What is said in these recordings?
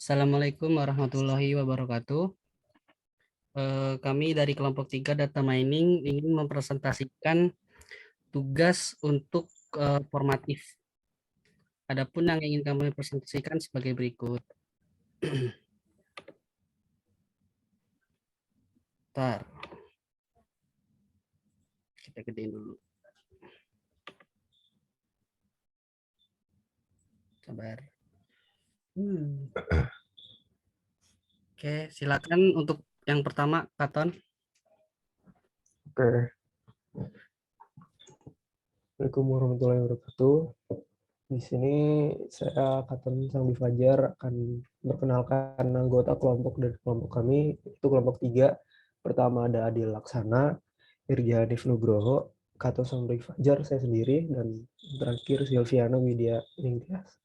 Assalamualaikum warahmatullahi wabarakatuh. Kami dari kelompok 3 Data Mining ingin mempresentasikan tugas untuk formatif. Adapun yang ingin kami presentasikan sebagai berikut. Bentar. Kita gedein dulu. Sabar. Oke, silakan untuk yang pertama, Katon. Oke. Assalamualaikum warahmatullahi wabarakatuh. Di sini saya Katon Sang Fajar akan memperkenalkan anggota kelompok dari kelompok kami, itu kelompok 3. Pertama ada Adil Laksana, Irja Hanif Nugroho, Katon Sang Fajar, saya sendiri, dan terakhir Silviana Widya Ningtyas.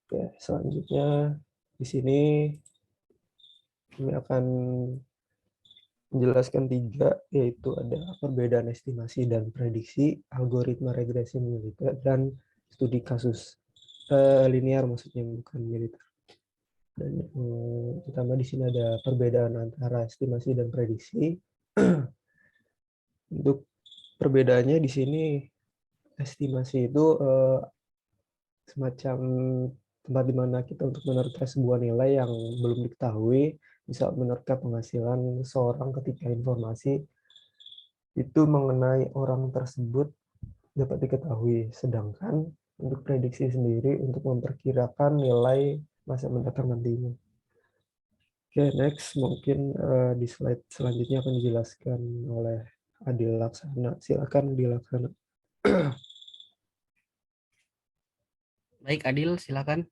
Oke, selanjutnya di sini kami akan menjelaskan 3, yaitu ada perbedaan estimasi dan prediksi, algoritma regresi militer, dan studi kasus linear, maksudnya bukan militer. Dan pertama di sini ada perbedaan antara estimasi dan prediksi. Untuk perbedaannya di sini, estimasi itu semacam tempat di mana kita untuk menerka sebuah nilai yang belum diketahui, bisa menerka penghasilan seorang ketika informasi itu mengenai orang tersebut dapat diketahui. Sedangkan untuk prediksi sendiri untuk memperkirakan nilai masa mendatang nantinya. Oke, next mungkin di slide selanjutnya akan dijelaskan oleh Adil Laksana. Silakan Adil Laksana. Baik, Adil, silakan.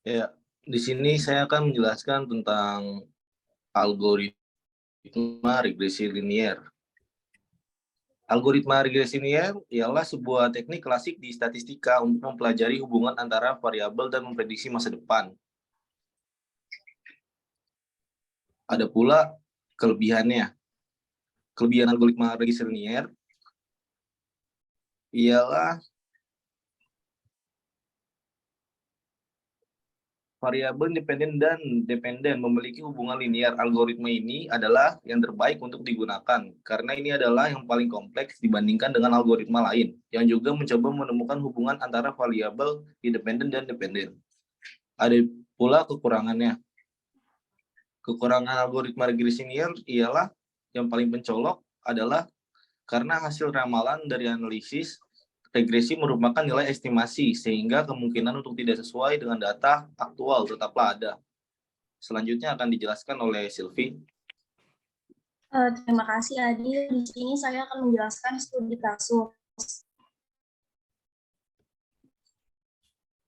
Ya, di sini saya akan menjelaskan tentang algoritma regresi linier. Algoritma regresi linier ialah sebuah teknik klasik di statistika untuk mempelajari hubungan antara variabel dan memprediksi masa depan. Ada pula kelebihannya. Kelebihan algoritma regresi linier ialah variabel independen dan dependen memiliki hubungan linear. Algoritma ini adalah yang terbaik untuk digunakan, karena ini adalah yang paling kompleks dibandingkan dengan algoritma lain, yang juga mencoba menemukan hubungan antara variabel independen dan dependen. Ada pula kekurangannya. Kekurangan algoritma regresi linear ialah yang paling mencolok adalah karena hasil ramalan dari analisis regresi merupakan nilai estimasi, sehingga kemungkinan untuk tidak sesuai dengan data aktual tetaplah ada. Selanjutnya akan dijelaskan oleh Silvi. Terima kasih Adi. Di sini saya akan menjelaskan studi kasus.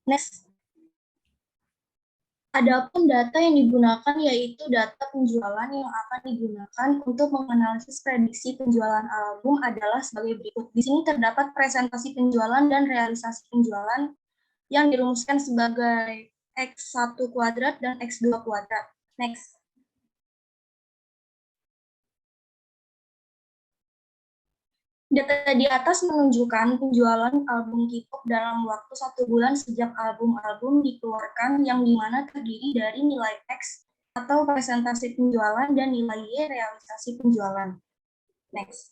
Next. Adapun data yang digunakan yaitu data penjualan yang akan digunakan untuk menganalisis prediksi penjualan album adalah sebagai berikut. Di sini terdapat presentasi penjualan dan realisasi penjualan yang dirumuskan sebagai X1 kuadrat dan X2 kuadrat. Next. Data di atas menunjukkan penjualan album K-pop dalam waktu 1 bulan sejak album-album dikeluarkan, yang dimana terdiri dari nilai X atau presentasi penjualan dan nilai Y realisasi penjualan. Next.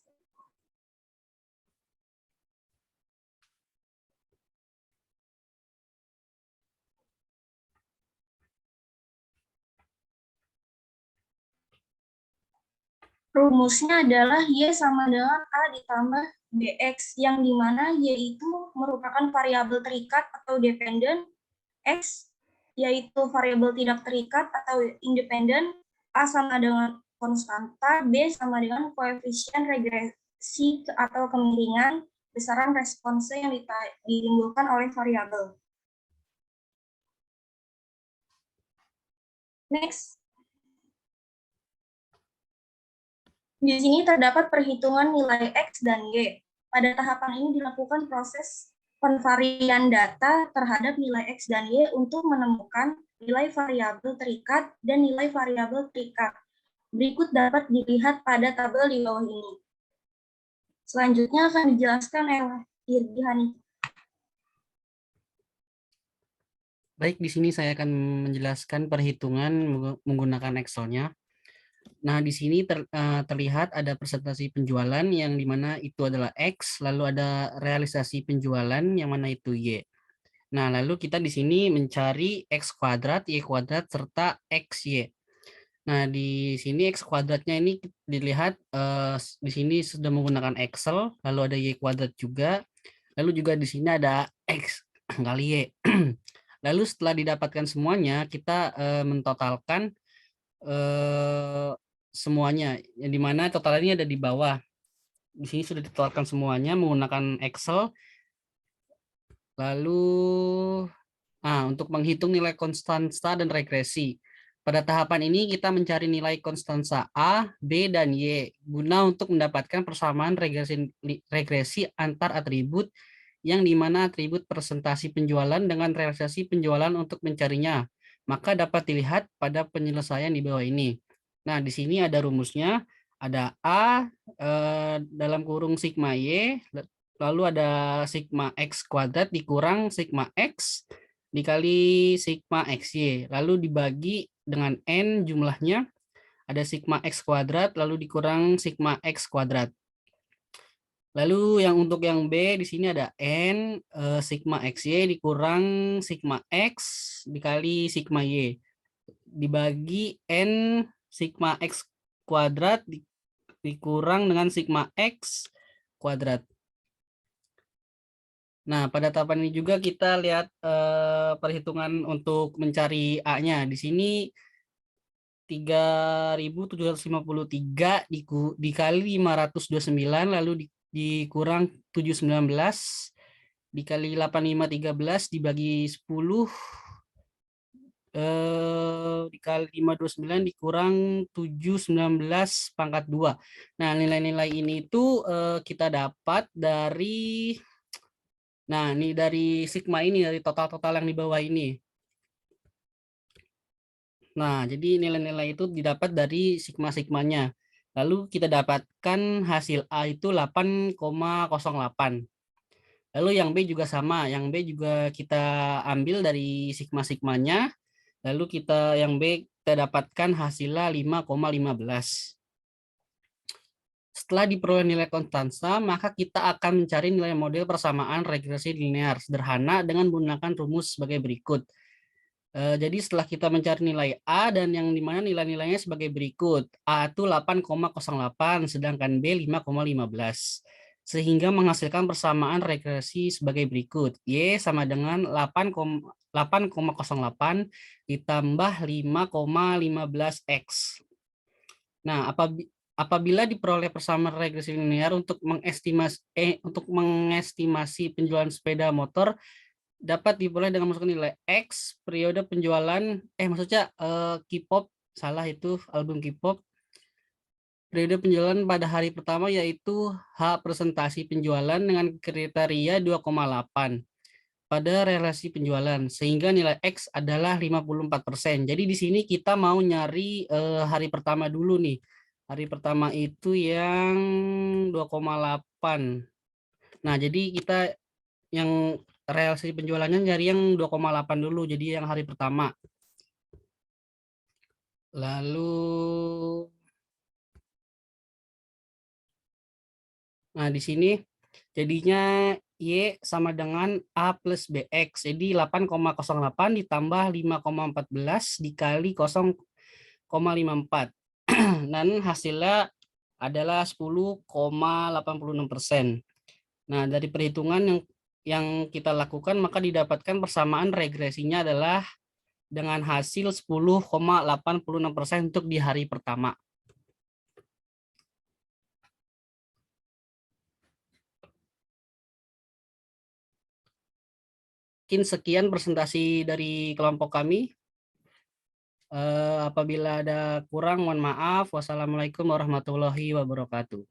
Rumusnya adalah Y sama dengan A ditambah BX, yang dimana Y itu merupakan variabel terikat atau dependen, X yaitu variabel tidak terikat atau independen, A sama dengan konstanta, B sama dengan koefisien regresi atau kemiringan, besaran respons yang ditimbulkan oleh variabel. Next. Di sini terdapat perhitungan nilai X dan Y. Pada tahapan ini dilakukan proses penvarian data terhadap nilai X dan Y untuk menemukan nilai variabel terikat dan nilai variabel terikat. Berikut dapat dilihat pada tabel di bawah ini. Selanjutnya akan dijelaskan oleh Irgi Hanif. Baik, di sini saya akan menjelaskan perhitungan menggunakan Excel-nya. Nah, di sini terlihat ada presentasi penjualan yang dimana itu adalah X, lalu ada realisasi penjualan yang mana itu Y. Nah, lalu kita di sini mencari X kuadrat, Y kuadrat, serta XY. Nah, di sini X kuadratnya ini dilihat di sini sudah menggunakan Excel, lalu ada Y kuadrat juga, lalu juga di sini ada X kali Y. Lalu setelah didapatkan semuanya, kita mentotalkan semuanya, yang dimana totalnya ada di bawah. Di sini sudah ditotalkan semuanya menggunakan Excel. Lalu, untuk menghitung nilai konstansa dan regresi. Pada tahapan ini kita mencari nilai konstansa A, B, dan Y guna untuk mendapatkan persamaan regresi antar atribut yang dimana atribut presentasi penjualan dengan realisasi penjualan untuk mencarinya. Maka dapat dilihat pada penyelesaian di bawah ini. Nah, di sini ada rumusnya. Ada A dalam kurung sigma Y, lalu ada sigma X kuadrat dikurang sigma X dikali sigma XY. Lalu dibagi dengan N jumlahnya. Ada sigma X kuadrat lalu dikurang sigma X kuadrat. Lalu yang untuk yang B di sini ada N sigma XY dikurang sigma X dikali sigma Y. Dibagi N sigma X kuadrat dikurang dengan sigma X kuadrat. Nah, pada tahapan ini juga kita lihat perhitungan untuk mencari A-nya. Di sini 3.753 dikali 529 lalu dikurang 719 dikali 8513 dibagi 10 dikali 529 dikurang 719 pangkat 2. Nah, nilai-nilai ini itu kita dapat dari dari sigma ini, dari total-total yang di bawah ini. Nah, jadi nilai-nilai itu didapat dari sigma-sigmanya. Lalu kita dapatkan hasil A itu 8,08. Lalu yang B juga sama. Yang B juga kita ambil dari sigma-sigmanya. Lalu yang B kita dapatkan hasilnya 5,15. Setelah diperoleh nilai konstansa, maka kita akan mencari nilai model persamaan regresi linear sederhana dengan menggunakan rumus sebagai berikut. Jadi setelah kita mencari nilai A dan yang dimana nilai-nilainya sebagai berikut. A itu 8,08 sedangkan B 5,15. Sehingga menghasilkan persamaan regresi sebagai berikut. Y sama dengan 8,08 ditambah 5,15X. Nah, apabila diperoleh persamaan regresi linear untuk mengestimasi penjualan sepeda motor, dapat diperoleh dengan masukkan nilai X periode penjualan K-pop, salah itu album K-pop. Periode penjualan pada hari pertama yaitu H presentasi penjualan dengan kriteria 2,8 pada relasi penjualan sehingga nilai X adalah 54%. Jadi di sini kita mau nyari hari pertama dulu nih. Hari pertama itu yang 2,8. Nah, jadi kita yang realisasi penjualannya nyari yang 2,8 dulu, jadi yang hari pertama. Lalu, nah di sini jadinya Y sama dengan A plus BX, jadi 8,08 ditambah 5,14 dikali 0,54. Dan hasilnya adalah 10,86%. Nah, dari perhitungan yang kita lakukan maka didapatkan persamaan regresinya adalah dengan hasil 10,86% untuk di hari pertama. Mungkin sekian presentasi dari kelompok kami. Apabila ada kurang mohon maaf. Wassalamualaikum warahmatullahi wabarakatuh.